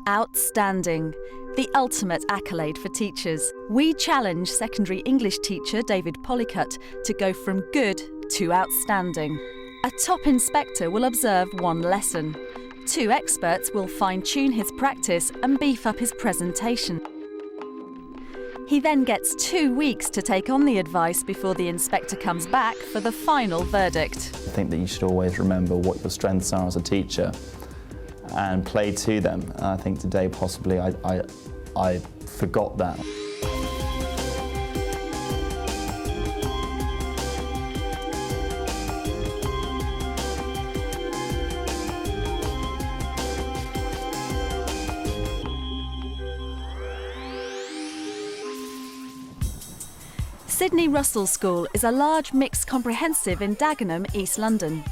Outstanding, the ultimate accolade for teachers. We challenge secondary English teacher David Pollicutt to go from good to outstanding. A top inspector will observe one lesson. 2 experts will fine-tune his practice and beef up his presentation. He then gets 2 weeks to take on the advice before the inspector comes back for the final verdict. I think that you should always remember what your strengths are as a teacher and play to them. And I think today possibly I forgot that. Sydney Russell School is a large mixed comprehensive in Dagenham, East London.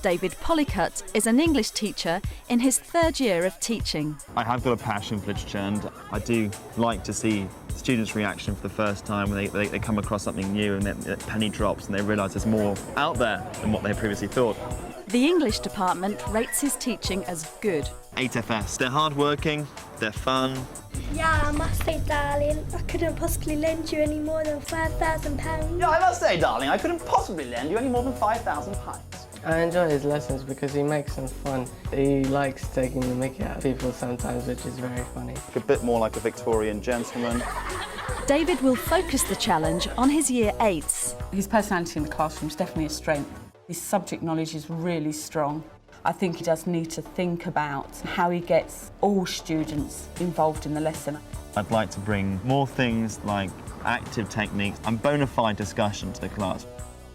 David Pollicutt is an English teacher in his 3rd year of teaching. I have got a passion for literature, and I do like to see students' reaction for the first time when they come across something new and the penny drops and they realise there's more out there than what they previously thought. The English department rates his teaching as good. 8FS. They're hard-working, they're fun. Yeah, I must say, darling, I couldn't possibly lend you any more than £5,000. Yeah, I must say, darling, I couldn't possibly lend you any more than £5,000. I enjoy his lessons because he makes them fun. He likes taking the mickey out of people sometimes, which is very funny. A bit more like a Victorian gentleman. David will focus the challenge on his Year 8s. His personality in the classroom is definitely a strength. His subject knowledge is really strong. I think he does need to think about how he gets all students involved in the lesson. I'd like to bring more things like active techniques and bona fide discussion to the class.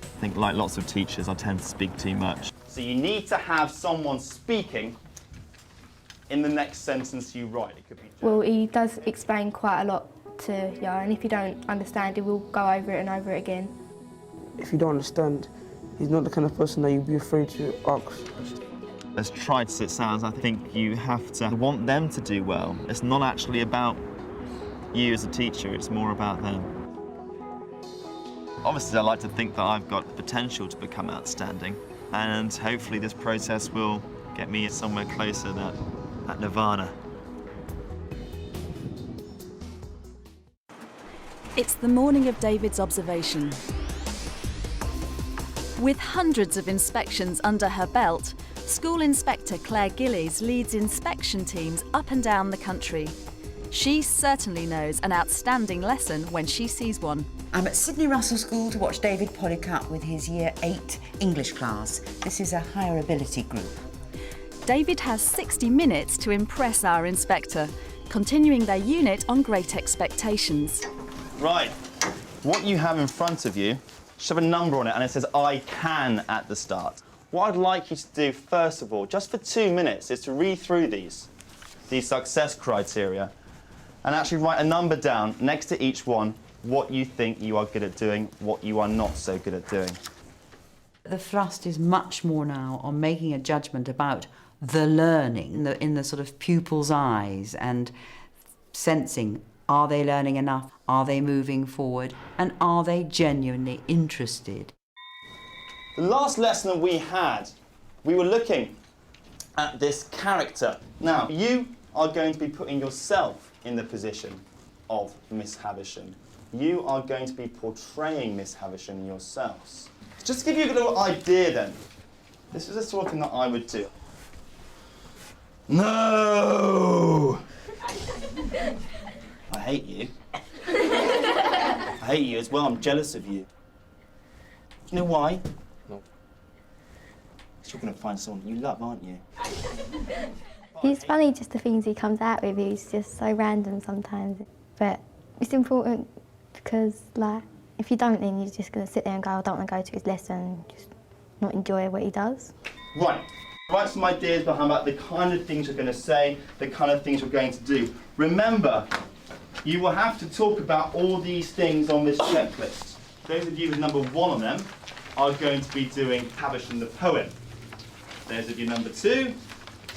I think, like lots of teachers, I tend to speak too much. So you need to have someone speaking in the next sentence you write. It could be Well, he does explain quite a lot to you, and if you don't understand, he will go over it and over it again. If you don't understand, he's not the kind of person that you'd be afraid to ask. As trite as it sounds, I think you have to want them to do well. It's not actually about you as a teacher, it's more about them. Obviously, I like to think that I've got the potential to become outstanding, and hopefully this process will get me somewhere closer to that nirvana. It's the morning of David's observation. With hundreds of inspections under her belt, School Inspector Claire Gillies leads inspection teams up and down the country. She certainly knows an outstanding lesson when she sees one. I'm at Sydney Russell School to watch David Pollicutt with his Year 8 English class. This is a higher ability group. David has 60 minutes to impress our inspector, continuing their unit on great expectations. Right, what you have in front of you should have a number on it, and it says I can at the start. What I'd like you to do, first of all, just for 2 minutes, is to read through these success criteria, and actually write a number down next to each one, what you think you are good at doing, what you are not so good at doing. The thrust is much more now on making a judgment about the learning in the sort of pupil's eyes and sensing, are they learning enough, are they moving forward, and are they genuinely interested? The last lesson that we had, we were looking at this character. Now, you are going to be putting yourself in the position of Miss Havisham. You are going to be portraying Miss Havisham yourselves. Just to give you a little idea then, this is the sort of thing that I would do. No! I hate you. I hate you as well, I'm jealous of you. You know why? No. Because you're going to find someone you love, aren't you? He's funny, just the things he comes out with. He's just so random sometimes. But it's important because, like, if you don't, then you're just going to sit there and go, I don't want to go to his lesson and just not enjoy what he does. Right. Write some ideas behind about the kind of things you're going to say, the kind of things you're going to do. Remember, you will have to talk about all these things on this checklist. Those of you with number 1 on them are going to be doing Havisham the poem. Those of you number 2,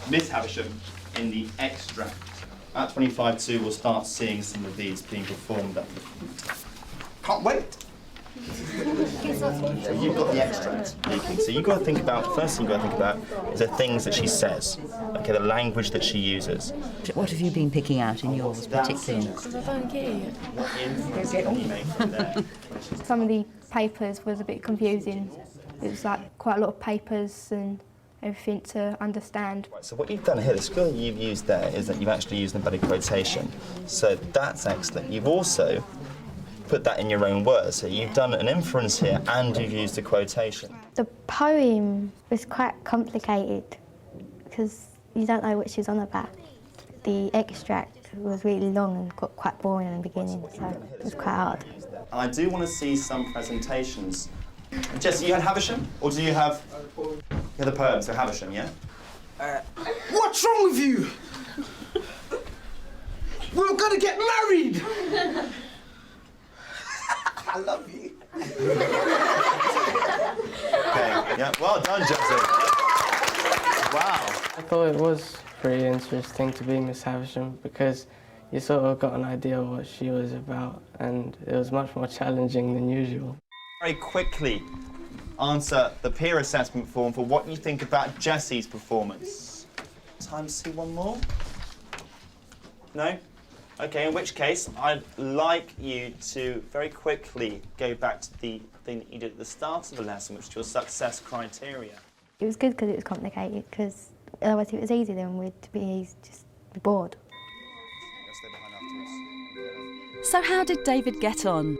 Miss Havisham in the extract. At 25-2, we'll start seeing some of these being performed. Can't wait. So you've got the extract. So you've got to think about, first thing you've got to think about is the things that she says, okay, the language that she uses. What have you been picking out in yours particularly? Because I don't get it. Some of the papers was a bit confusing. It was like quite a lot of papers and everything to understand. Right, so what you've done here, the skill you've used there is that you've actually used embedded quotation. So that's excellent. You've also put that in your own words. So you've done an inference here and you've used a quotation. The poem was quite complicated because you don't know what she's on about. The extract was really long and got quite boring in the beginning, so it was quite hard. I do want to see some presentations. Jess, you had Havisham, or do you have the poem? So Havisham, yeah? What's wrong with you? We're gonna get married! I love you. Okay, yeah, well done, Jesse. Wow. I thought it was pretty interesting to be Miss Havisham because you sort of got an idea of what she was about, and it was much more challenging than usual. Very quickly answer the peer assessment form for what you think about Jesse's performance. Time to see one more? No? Okay, in which case, I'd like you to very quickly go back to the thing that you did at the start of the lesson, which is your success criteria. It was good because it was complicated, because otherwise if it was easy then we'd be just bored. So how did David get on?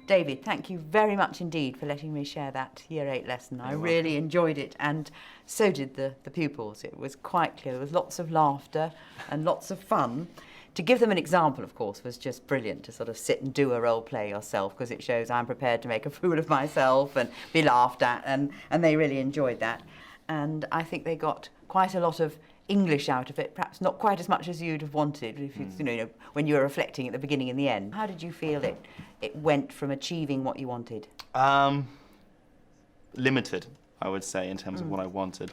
David, thank you very much indeed for letting me share that Year 8 lesson. I really enjoyed it, and so did the pupils. It was quite clear. There was lots of laughter and lots of fun. To give them an example, of course, was just brilliant, to sort of sit and do a role play yourself, because it shows I'm prepared to make a fool of myself and be laughed at, and they really enjoyed that. And I think they got quite a lot of English out of it, perhaps not quite as much as you'd have wanted if you know, when you were reflecting at the beginning and the end. How did you feel it went from achieving what you wanted? Limited, I would say, in terms of what I wanted.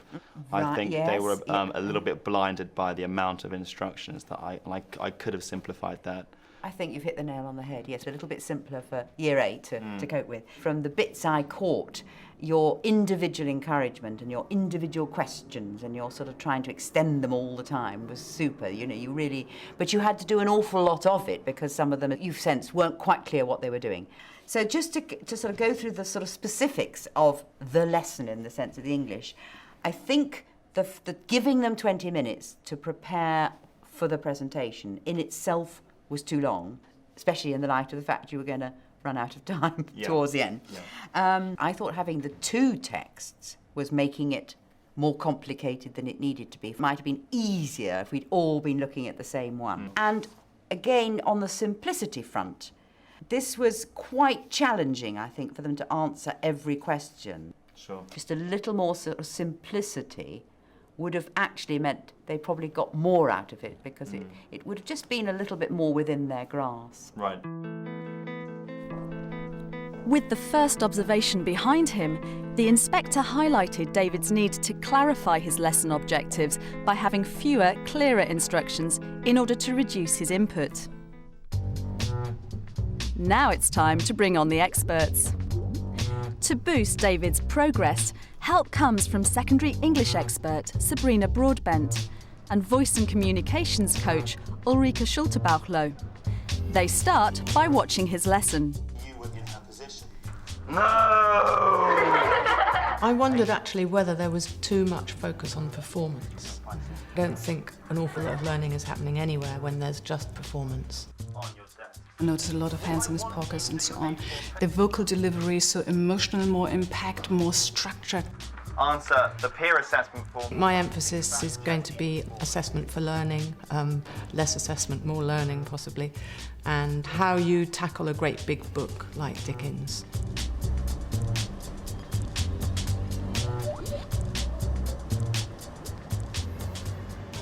Right, I think yes, they were a little bit blinded by the amount of instructions that I could have simplified that. I think you've hit the nail on the head, yes, a little bit simpler for Year 8 to cope with. From the bits I caught, your individual encouragement and your individual questions and your sort of trying to extend them all the time was super, you know, you really, but you had to do an awful lot of it because some of them, you've sensed, weren't quite clear what they were doing. So just to sort of go through the sort of specifics of the lesson in the sense of the English, I think the giving them 20 minutes to prepare for the presentation in itself was too long, especially in the light of the fact you were going to run out of time towards the end. Yeah. I thought having the two texts was making it more complicated than it needed to be. It might have been easier if we'd all been looking at the same one. And again, on the simplicity front, this was quite challenging, I think, for them to answer every question. Sure. Just a little more sort of simplicity would have actually meant they probably got more out of it because it would have just been a little bit more within their grasp. Right. With the first observation behind him, the inspector highlighted David's need to clarify his lesson objectives by having fewer, clearer instructions in order to reduce his input. Now it's time to bring on the experts. To boost David's progress, help comes from secondary English expert Sabrina Broadbent and voice and communications coach Ulrike Schultebauchloh. They start by watching his lesson. You were in her position. No! I wondered actually whether there was too much focus on performance. I don't think an awful lot of learning is happening anywhere when there's just performance. I noticed a lot of hands in his pockets and so on. The vocal delivery is so emotional, more impact, more structured. Answer the peer assessment form. My emphasis is going to be assessment for learning, less assessment, more learning possibly, and how you tackle a great big book like Dickens.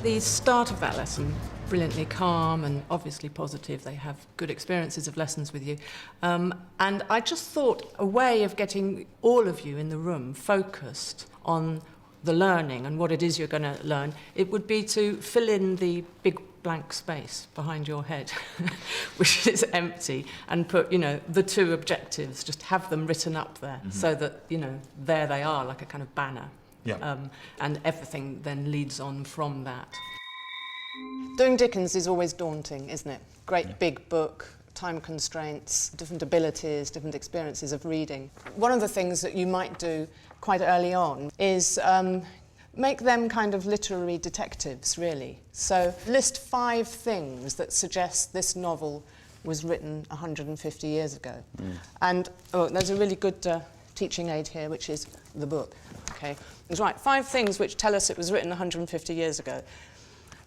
The start of that lesson, brilliantly calm and obviously positive. They have good experiences of lessons with you. And I just thought a way of getting all of you in the room focused on the learning and what it is you're going to learn, it would be to fill in the big blank space behind your head, which is empty, and put, you know, the two objectives, just have them written up there, so that, you know, there they are, like a kind of banner. Yeah. And everything then leads on from that. Doing Dickens is always daunting, isn't it? Great big book, time constraints, different abilities, different experiences of reading. One of the things that you might do quite early on is make them kind of literary detectives, really. So list 5 things that suggest this novel was written 150 years ago. And there's a really good teaching aid here, which is the book. Okay, it's right, 5 things which tell us it was written 150 years ago.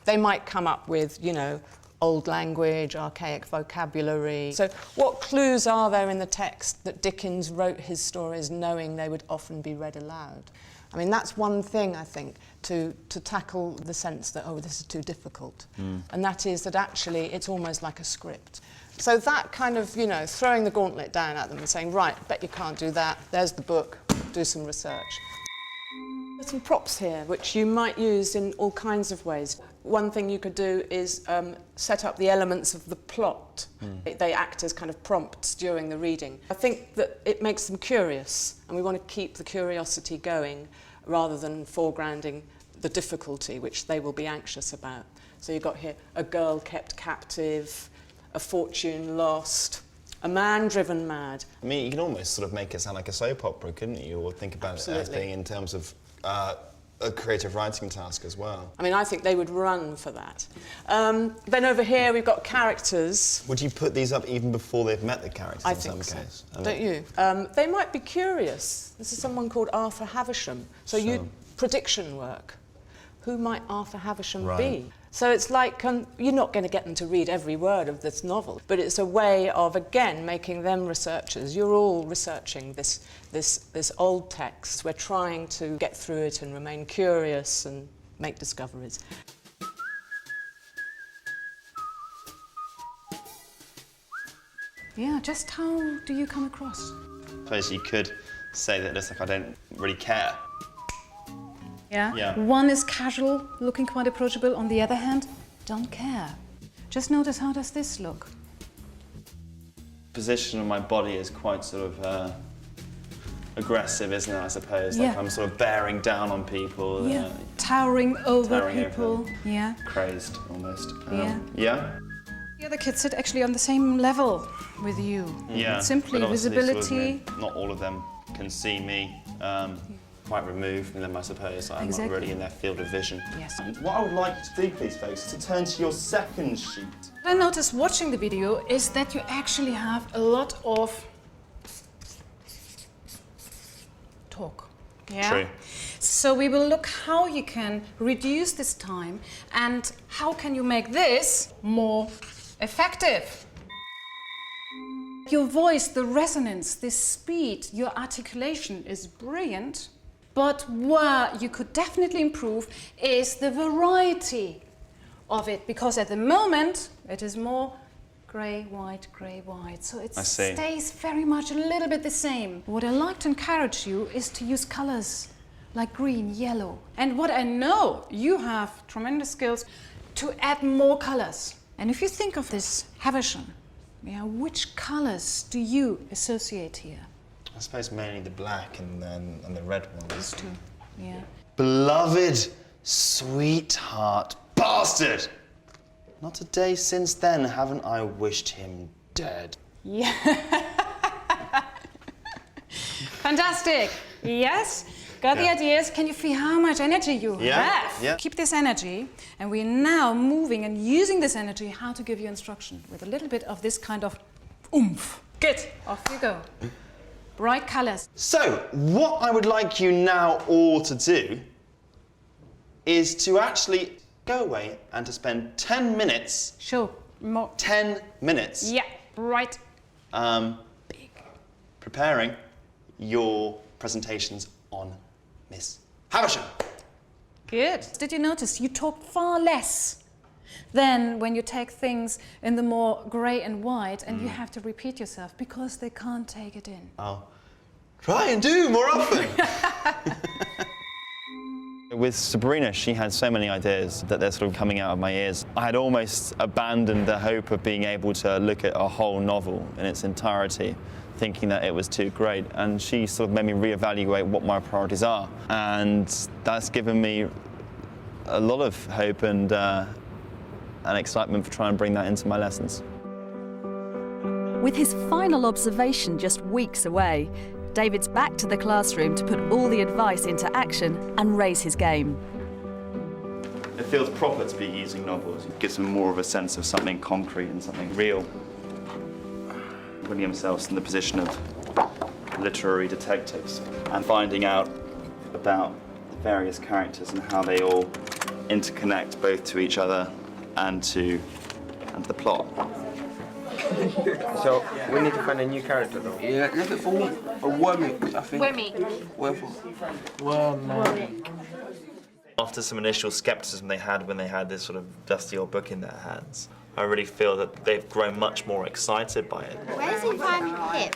They might come up with, you know, old language, archaic vocabulary. So what clues are there in the text that Dickens wrote his stories knowing they would often be read aloud? I mean, that's one thing, I think, to tackle the sense that, oh, this is too difficult. And that is that actually it's almost like a script. So that kind of, you know, throwing the gauntlet down at them and saying, right, bet you can't do that, there's the book, do some research. There's some props here, which you might use in all kinds of ways. One thing you could do is set up the elements of the plot. They act as kind of prompts during the reading. I think that it makes them curious, and we want to keep the curiosity going rather than foregrounding the difficulty, which they will be anxious about. So you've got here a girl kept captive, a fortune lost, a man driven mad. I mean, you can almost sort of make it sound like a soap opera, couldn't you? Or think about it as being in terms of a creative writing task as well. I mean, I think they would run for that. Then over here we've got characters. Would you put these up even before they've met the characters in some case? Don't you? They might be curious. This is someone called Arthur Havisham. So you prediction work. Who might Arthur Havisham be? So it's like, you're not going to get them to read every word of this novel, but it's a way of, again, making them researchers. You're all researching this old text. We're trying to get through it and remain curious and make discoveries. Yeah, just how do you come across? I suppose you could say that it's like I don't really care. Yeah? One is casual, looking quite approachable. On the other hand, don't care. Just notice, how does this look? Position of my body is quite sort of aggressive, isn't it, I suppose? Like I'm sort of bearing down on people. Yeah, towering over people. Yeah. Crazed, almost. Yeah. The other kids sit actually on the same level with you. Yeah. Simply visibility. Sort of, not all of them can see me. Quite removed from them, I suppose. I'm not really in their field of vision. Yes. What I would like you to do, please, folks, is to turn to your second sheet. What I noticed watching the video is that you actually have a lot of talk. Yeah? True. So we will look how you can reduce this time and how can you make this more effective. Your voice, the resonance, the speed, your articulation is brilliant. But where you could definitely improve is the variety of it, because at the moment it is more grey, white, so it stays very much a little bit the same. What I like to encourage you is to use colours like green, yellow, and what I know you have tremendous skills to add more colours. And if you think of this Havisham, which colours do you associate here? I suppose mainly the black and the red ones. These two, yeah. Beloved, sweetheart, bastard! Not a day since then haven't I wished him dead. Yeah. Fantastic. Yes. Got the ideas. Can you feel how much energy you have? Yeah. Keep this energy. And we're now moving and using this energy how to give you instruction with a little bit of this kind of oomph. Good. Off you go. Bright colours. So, what I would like you now all to do is to actually go away and to spend 10 minutes. Sure. More. 10 minutes. Yeah, right. Preparing your presentations on Miss Havisham. Good. Did you notice you talk far less than when you take things in the more grey and white and you have to repeat yourself because they can't take it in? I'll try and do more often. With Sabrina, she had so many ideas that they're sort of coming out of my ears. I had almost abandoned the hope of being able to look at a whole novel in its entirety, thinking that it was too great. And she sort of made me reevaluate what my priorities are. And that's given me a lot of hope and excitement for trying to bring that into my lessons. With his final observation just weeks away, David's back to the classroom to put all the advice into action and raise his game. It feels proper to be using novels. It gives them more of a sense of something concrete and something real. Putting themselves in the position of literary detectives and finding out about the various characters and how they all interconnect both to each other and to the plot. So we need to find a new character though. Yeah, look at for a Wormick, I think. Wormick. After some initial skepticism they had when they had this sort of dusty old book in their hands, I really feel that they've grown much more excited by it. Where does he find Pip?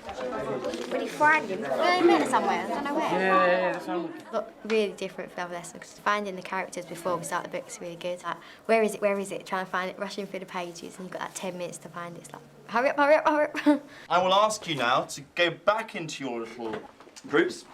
When he find him? Well, he met somewhere, I don't know where. Yeah, somewhere. Look, really different from other lessons, because finding the characters before we start the book is really good. Like, where is it? Trying to find it, rushing through the pages, and you've got like 10 minutes to find it. It's like, hurry up, hurry up, hurry up. I will ask you now to go back into your little groups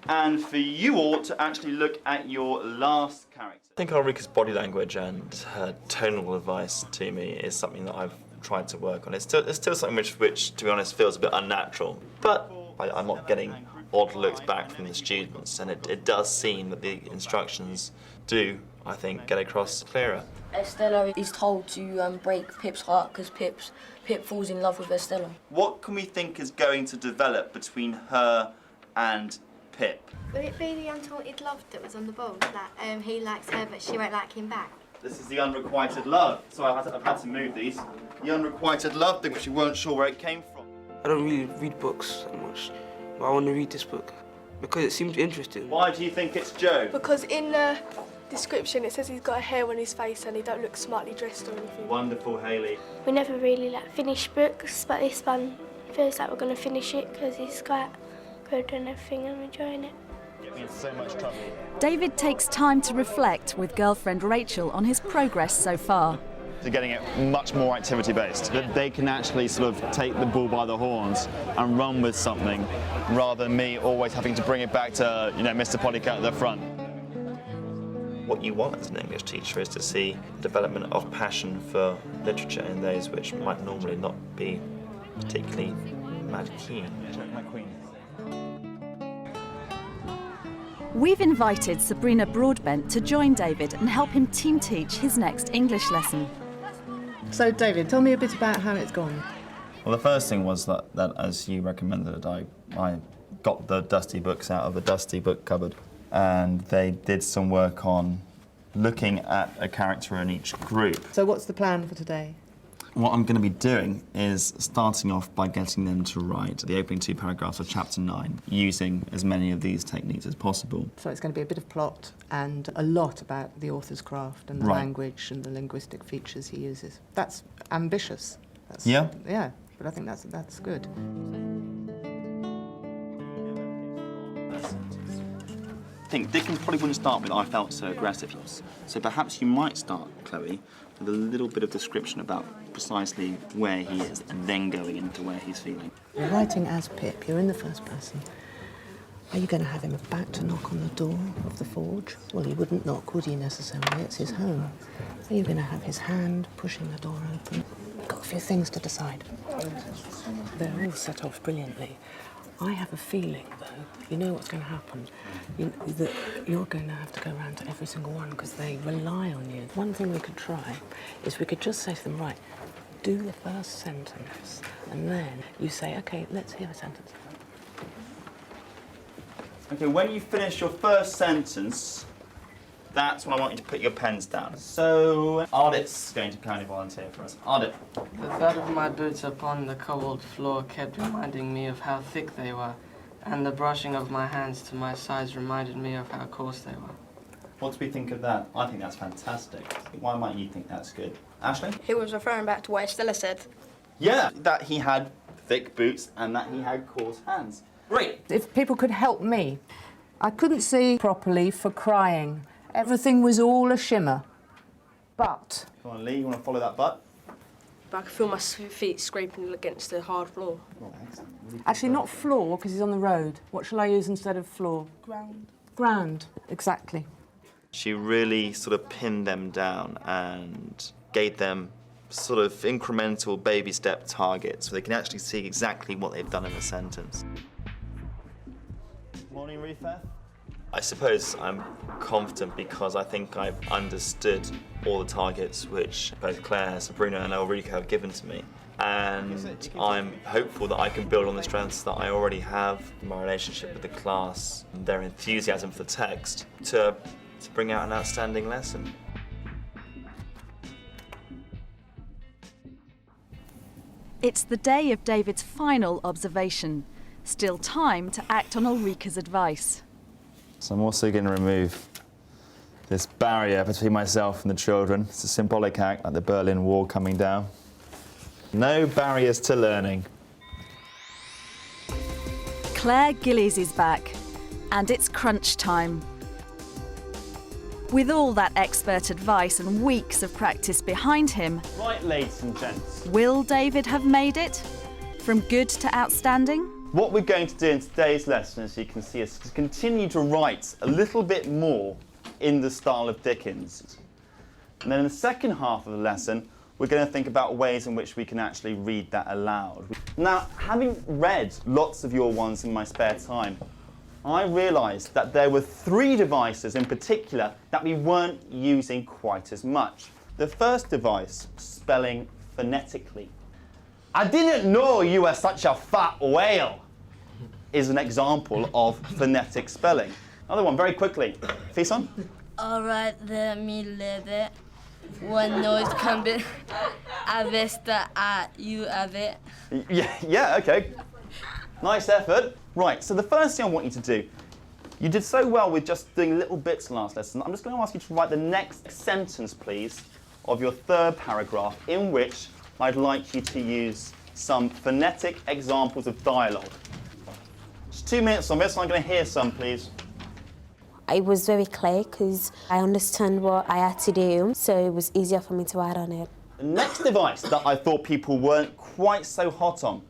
and for you all to actually look at your last character. I think Ulrika's body language and her tonal advice to me is something that I've tried to work on. It's still something which, to be honest, feels a bit unnatural, but I'm not getting odd looks back from the students, and it does seem that the instructions do, I think, get across clearer. Estella is told to break Pip's heart because Pip falls in love with Estella. What can we think is going to develop between her and Pip? Will it be the untaunted love that was on the board? Like, he likes her, but she won't like him back? This is the unrequited love. So I've had to move these. The unrequited love thing, which you weren't sure where it came from. I don't really read books that much, but I want to read this book because it seems interesting. Why do you think it's Joe? Because in the description it says he's got a hair on his face and he don't look smartly dressed or anything. Wonderful, Hayley. We never really finish books, but this one feels like we're going to finish it because it's quite good and everything. I'm enjoying it. Get me in so much trouble. David takes time to reflect with girlfriend Rachel on his progress so far. They're getting it much more activity-based. That they can actually sort of take the bull by the horns and run with something, rather than me always having to bring it back to, Mr. Pollicutt at the front. What you want as an English teacher is to see development of passion for literature in those which might normally not be particularly mad keen. My queen. We've invited Sabrina Broadbent to join David and help him team teach his next English lesson. So, David, tell me a bit about how it's gone. Well, the first thing was that as you recommended, I got the dusty books out of the dusty book cupboard, and they did some work on looking at a character in each group. So what's the plan for today? What I'm going to be doing is starting off by getting them to write the opening 2 paragraphs of chapter 9, using as many of these techniques as possible. So it's going to be a bit of plot and a lot about the author's craft and the language and the linguistic features he uses. That's ambitious. Yeah, but I think that's good. I think Dickens probably wouldn't start with "I felt so aggressive." So perhaps you might start, Chloe, with a little bit of description about precisely where he is and then going into where he's feeling. You're writing as Pip, you're in the first person. Are you going to have him about to knock on the door of the forge? Well, he wouldn't knock, would he, necessarily? It's his home. Are you going to have his hand pushing the door open? You've got a few things to decide. They're all set off brilliantly. I have a feeling, though, you know what's going to happen, that you're going to have to go around to every single one because they rely on you. One thing we could try is we could just say to them, right, do the first sentence, and then you say, OK, let's hear a sentence. OK, when you finish your first sentence, that's when I want you to put your pens down. So, Ardit's going to kindly volunteer for us. Ardit. The thud of my boots upon the cobbled floor kept reminding me of how thick they were, and the brushing of my hands to my sides reminded me of how coarse they were. What do we think of that? I think that's fantastic. Why might you think that's good? Ashley? He was referring back to what Estella said. Yeah, that he had thick boots and that he had coarse hands. Great. If people could help me, I couldn't see properly for crying. Everything was all a shimmer. But... Come on, Lee, you want to follow that butt? But I can feel my feet scraping against the hard floor. Actually, not floor, because he's on the road. What shall I use instead of floor? Ground. Ground, exactly. She really sort of pinned them down and gave them sort of incremental baby step targets so they can actually see exactly what they've done in a sentence. Morning, Refair. I suppose I'm confident because I think I've understood all the targets which both Claire, Sabrina and Ulrika have given to me. And I'm hopeful that I can build on the strengths that I already have in my relationship with the class, and their enthusiasm for the text, to bring out an outstanding lesson. It's the day of David's final observation. Still time to act on Ulrika's advice. So I'm also going to remove this barrier between myself and the children. It's a symbolic act, like the Berlin Wall coming down. No barriers to learning. Claire Gillies is back, and it's crunch time. With all that expert advice and weeks of practice behind him, Right, ladies and gents. will David have made it? From good to outstanding? What we're going to do in today's lesson, as you can see, is to continue to write a little bit more in the style of Dickens. And then in the second half of the lesson, we're going to think about ways in which we can actually read that aloud. Now, having read lots of your ones in my spare time, I realised that there were 3 devices in particular that we weren't using quite as much. The first device, spelling phonetically. I didn't know you were such a fat whale, is an example of phonetic spelling. Another one, very quickly. Fison? All right, let me let it. One noise coming. Avesta at you have it. Yeah, okay. Nice effort. Right, so the first thing I want you to do, you did so well with just doing little bits last lesson. I'm just going to ask you to write the next sentence, please, of your 3rd paragraph, in which I'd like you to use some phonetic examples of dialogue. Just 2 minutes on this, I'm going to hear some, please. It was very clear because I understand what I had to do, so it was easier for me to write on it. The next device that I thought people weren't quite so hot on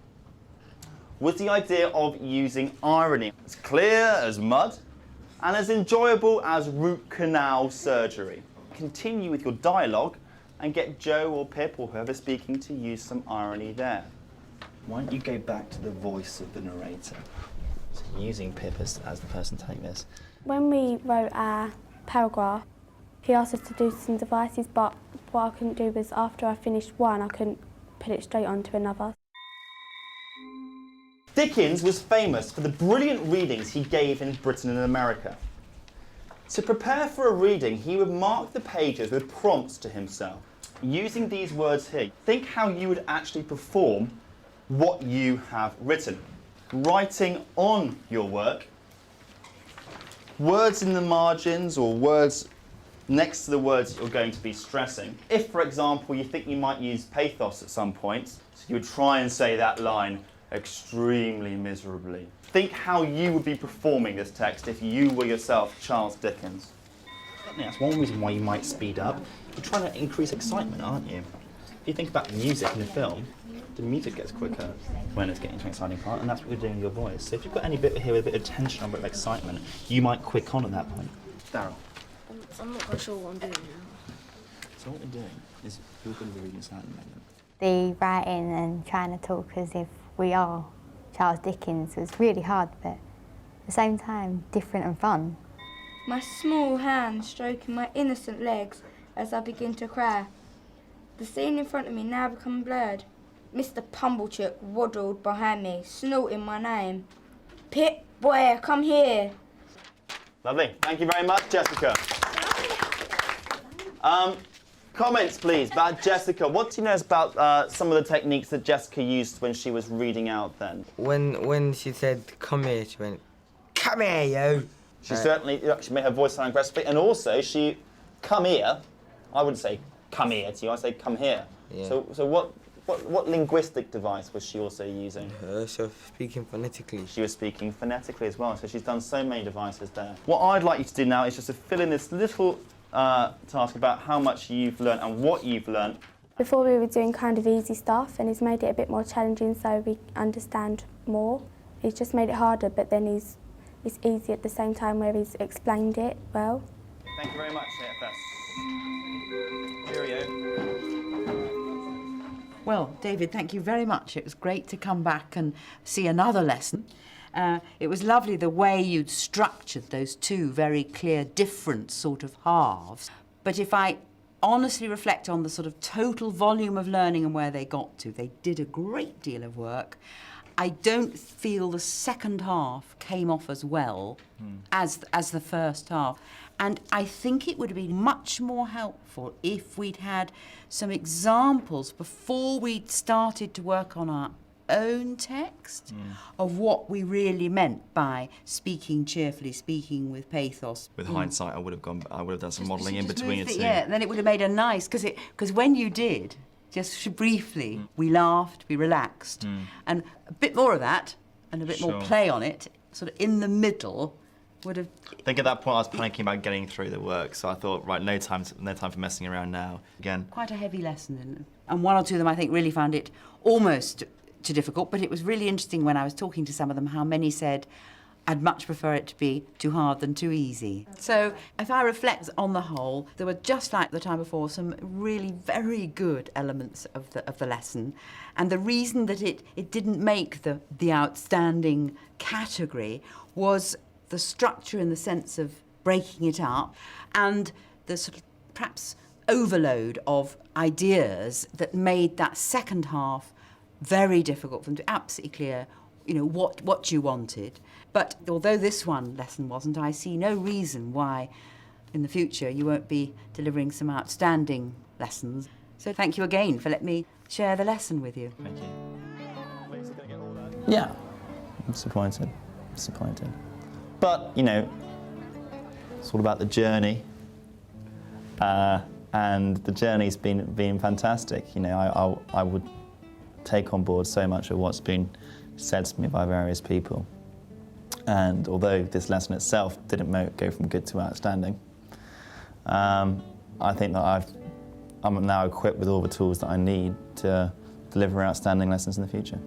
was the idea of using irony. As clear as mud and as enjoyable as root canal surgery. Continue with your dialogue and get Joe or Pip or whoever's speaking to use some irony there. Why don't you go back to the voice of the narrator? So using Pip as the person telling this. When we wrote our paragraph, he asked us to do some devices, but what I couldn't do was after I finished one, I couldn't put it straight onto another. Dickens was famous for the brilliant readings he gave in Britain and America. To prepare for a reading, he would mark the pages with prompts to himself. Using these words here, think how you would actually perform what you have written. Writing on your work, words in the margins or words next to the words that you're going to be stressing. If, for example, you think you might use pathos at some point, so you would try and say that line extremely miserably. Think how you would be performing this text if you were yourself Charles Dickens. That's one reason why you might speed up. You're trying to increase excitement, aren't you? If you think about music in a film, the music gets quicker when it's getting to an exciting part, and that's what you're doing with your voice. So if you've got any bit here with a bit of tension or a bit of excitement, you might quick on at that point. Daryl. I'm not quite sure what I'm doing now. So what we're doing is you're going to be reading this out in a moment. The writing and trying to talk as if we are Charles Dickens was really hard, but at the same time, different and fun. My small hands stroking my innocent legs as I begin to cry. The scene in front of me now become blurred. Mr. Pumblechook waddled behind me, snorting my name. Pip, boy, come here. Lovely. Thank you very much, Jessica. Comments, please, about Jessica. What do you know about some of the techniques that Jessica used when she was reading out then? When she said, come here, she went, come here, you. She certainly she made her voice sound aggressively, and also she, come here, I wouldn't say come here to you, I say come here. Yeah. So what What linguistic device was she also using? She was speaking phonetically. She was speaking phonetically as well, so she's done so many devices there. What I'd like you to do now is just to fill in this little task about how much you've learned and what you've learned. Before we were doing kind of easy stuff, and he's made it a bit more challenging so we understand more. He's just made it harder, but then it's easy at the same time where he's explained it well. Thank you very much, CFS. Cheerio. Well, David, thank you very much. It was great to come back and see another lesson. It was lovely the way you'd structured those two very clear, different sort of halves. But if I honestly reflect on the sort of total volume of learning and where they got to, they did a great deal of work. I don't feel the second half came off as well as the first half. And I think it would have been much more helpful if we'd had some examples before we'd started to work on our own text of what we really meant by speaking cheerfully, speaking with pathos. With hindsight, I would have done some modelling in between it. Yeah, then it would have made a nice, because when you did, just briefly, we laughed, we relaxed, and a bit more of that, and a bit more play on it, sort of in the middle, would have. I think at that point I was panicking about getting through the work, so I thought, right, no time for messing around now. Again, quite a heavy lesson, and one or two of them I think really found it almost too difficult. But it was really interesting when I was talking to some of them how many said, I'd much prefer it to be too hard than too easy. So if I reflect on the whole, there were, just like the time before, some really very good elements of the lesson. And the reason that it didn't make the outstanding category was the structure in the sense of breaking it up and the sort of perhaps overload of ideas that made that second half very difficult for them to absolutely clear, you know, what you wanted. But although this one lesson wasn't, I see no reason why in the future you won't be delivering some outstanding lessons. So thank you again for letting me share the lesson with you. Thank you. Yeah, I'm disappointed. But, you know, it's all about the journey. And the journey's been fantastic. You know, I would take on board so much of what's been said to me by various people. And although this lesson itself didn't go from good to outstanding, I think that I'm now equipped with all the tools that I need to deliver outstanding lessons in the future.